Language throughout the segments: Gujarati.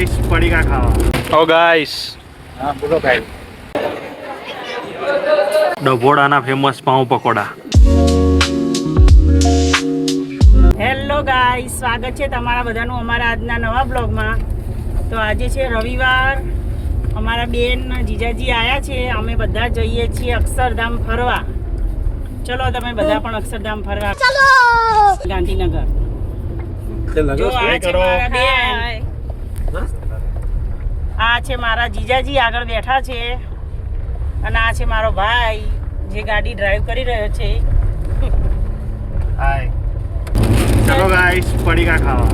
ગાઈસ પડીકા ખાવા. ઓ ગાઈસ હા બોલો ભાઈ. ડભોડાના ફેમસ પાઉં પકોડા. હેલો ગાઈસ, સ્વાગત છે તમારા બધાનું અમારા આજના નવા બ્લોગમાં. તો આજે છે રવિવાર, અમારા બેન જીજાજી આવ્યા છે. અમે બધા જઈએ છીએ અક્ષરધામ ફરવા. ચલો તમે બધા પણ અક્ષરધામ ફરવા ચલો ગાંધીનગર. જો આ છે મારા બેન, આ છે મારા જીજાજી આગળ બેઠા છે, અને આ છે મારો ભાઈ જે ગાડી ડ્રાઈવ કરી રહ્યો છે. હાય. ચલો ગાઈસ પડીકા ખાવા.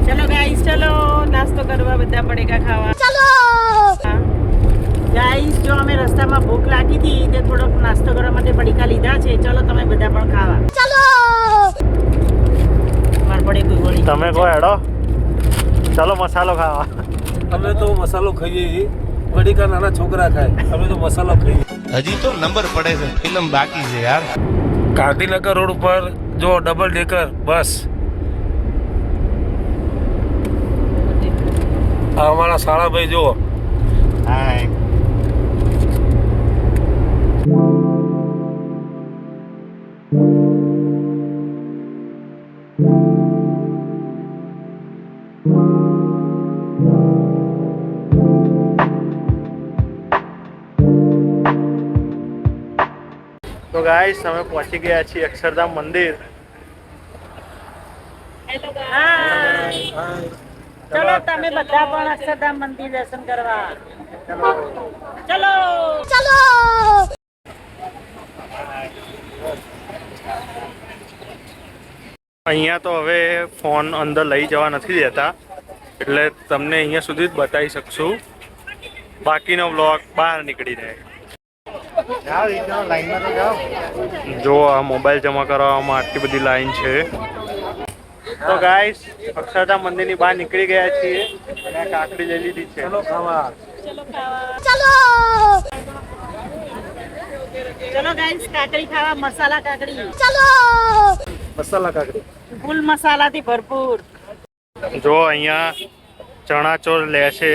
ચલો ગાઈસ, ચલો નાસ્તો કરવા, બધા પડીકા ખાવા. ચલો ગાઈસ, જો અમે રસ્તામાં ભૂખ લાગી હતી તે થોડોક નાસ્તો કરવા માટે પડીકા લીધા છે. ચલો તમે બધા પણ ખાવા. ચલો માર પડીકું ગોળી. તમે કહો હેડો. ચલો મસાલો ખાવા. અમે તો મસાલો ખાઈએ છીએ, પડીકા નાના છોકરા ખાય, અમે તો મસાલો ખાઈએ. હજી તો નંબર પડે છે, ફિલ્મ બાકી છે યાર. ગાંધીનગર રોડ ઉપર જો ડબલ ડેકર બસ. આ અમારા સાળાભાઈ જો. હાય. તો ગાઈસ અમે પહોંચી ગયા છીએ અક્ષરધામ મંદિર. ચલો તમે બધા પણ અક્ષરધામ મંદિર દર્શન કરવા. ચલો ચલો. અહીંયા તો હવે ફોન અંદર લઈ જવા નથી દેતા, એટલે તમને અહીંયા સુધી જ બતાવી શકશું. બાકીનો બ્લોગ બહાર નીકળી જાય. જો આ મોબાઈલ જમા કરાવવામાં આટલી બધી લાઈન છે. તો ગાઈસ અક્ષરધામ મંદિરની બહાર નીકળી ગયા છીએ અને આ કાકડી લઈ લીધી છે. ચલો ખાવા. ચલો ગાઈસ, કાકડી ખાવા, મસાલા કાકડી. ચલો મસાલા કાકડી ફૂલ મસાલાથી ભરપૂર. જો અહીંયા ચણા ચોર લે છે.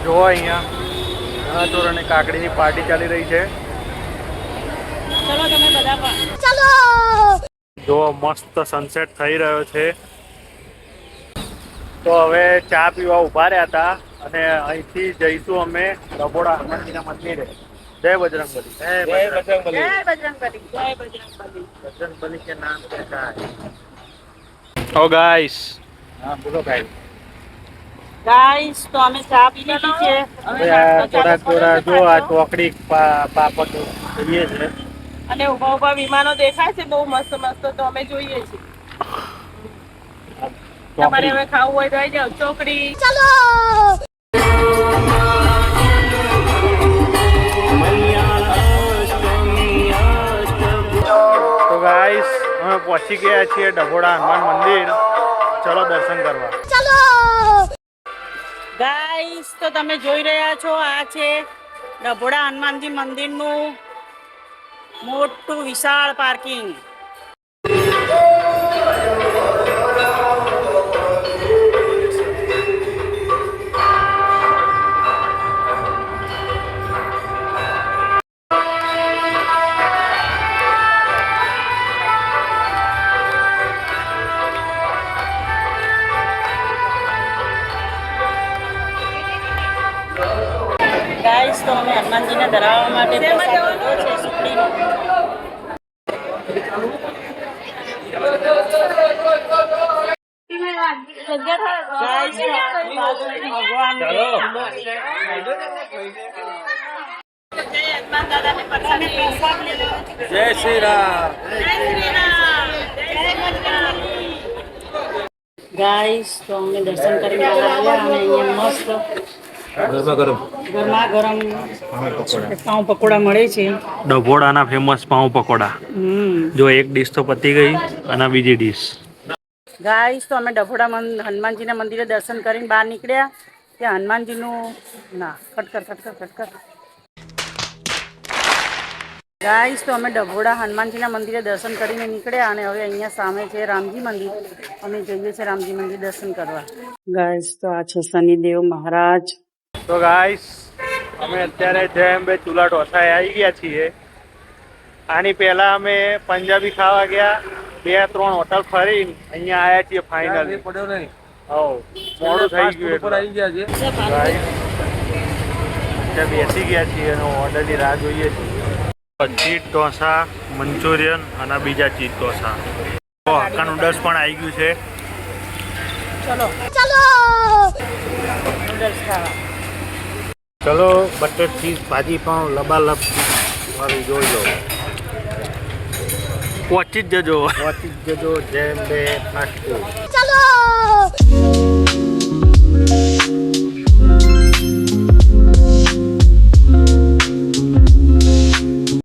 જો અહીંયા ચણા ચોર અને કાકડીની પાર્ટી ચાલી રહી છે. ચલો તમે બધા પણ. ચલો જો મસ્ત સનસેટ થઈ રહ્યો છે. તો હવે ચા પીવા ઉભા રહ્યા હતા અને અહીંથી જઈશું અમે ડભોડા હનુમાનજીના મંદિરે. જય બજરંગબલી. જય બજરંગબલી. જય બજરંગબલી. બજરંગબલી કે નામ से ઓ ગાઈસ. હા બોલો ભાઈ. ગાઈસ, તો અમે ચા પી લીધી છે. થોડા જો આ ચોકડી પાપડ જોઈએ છે. અને ઉભા ઉભા વિમાનો દેખાય છે બહુ મસ્ત મસ્ત, તો અમે જોઈએ છીએ. તમારે હવે ખાવું હોય તો આવી જાવ ચોકડી. ચલો તો ગાઈસ અમે પહોંચી ગયા છીએ ડભોડા હનુમાન મંદિર. ચલો દર્શન કરવા. ચલો ગાઈસ, તો તમે જોઈ રહ્યા છો આ છે ડભોડા હનુમાનજી મંદિરનું મોટું વિશાળ પાર્કિંગ. ગાઈસ, તો અમે હનુમાનજીને ધરાવવા માટે પ્રસાદ લીધો છે સુખડીનો. ગાઈસ, ભગવાન હનુમાન દાદાને પ્રસાદ લીધો. જય શ્રી રામ. ગાઈસ, તો અમે દર્શન કરીને આવ્યા અને અહીંયા મસ્ત ગરમા ગરમ પાઉં પકોડા મળે છે. ડભોડાના ફેમસ પાઉં પકોડા. જો એક ડીશ તો પતી ગઈ અને બીજી ડીશ. ગાઈસ, તો અમે ડભોડા હનુમાનજીના મંદિરે દર્શન કરીને બહાર નીકળ્યા. ત્યાં હનુમાનજીનું ના ખટકર. ગાઈસ તો અમે ડભોડા હનુમાનજીના મંદિરે દર્શન કરીને નીકળ્યા અને હવે અહીંયા સામે છે રામજી મંદિર. અમે જઈએ છીએ રામજી મંદિર દર્શન કરવા. ગાઈસ તો આ છે શનિદેવ મહારાજ. તો ગાઈસ અમે અત્યારે જય અંબે ચૂલા ઢોસાએ આવી ગયા છીએ. આની પહેલા અમે પંજાબી ખાવા ગયા, 2-3 હોટલ ફરીને અહીંયા આવ્યા છીએ ફાઇનલી. પડ્યો નહીં. મોડું થઈ ગયું ઉપર આવી ગયા છે. ત્યાં બેસી ગયા છીએ અને ઓર્ડરની રાહ જોઈએ છીએ. ચીઝ ઢોસા, મંચુરિયન અને બીજા ચીઝ ઢોસા. તો હક્કા નૂડલ્સ પણ આવી ગયું છે. ચલો નૂડલ્સ ખાવા. ચલો બટર ચીઝ ભાજી પણ લબાલબ મારું જોઈ લો. પહોંચી જ જજો જય અંબે ફાસ્ટ ફૂડ.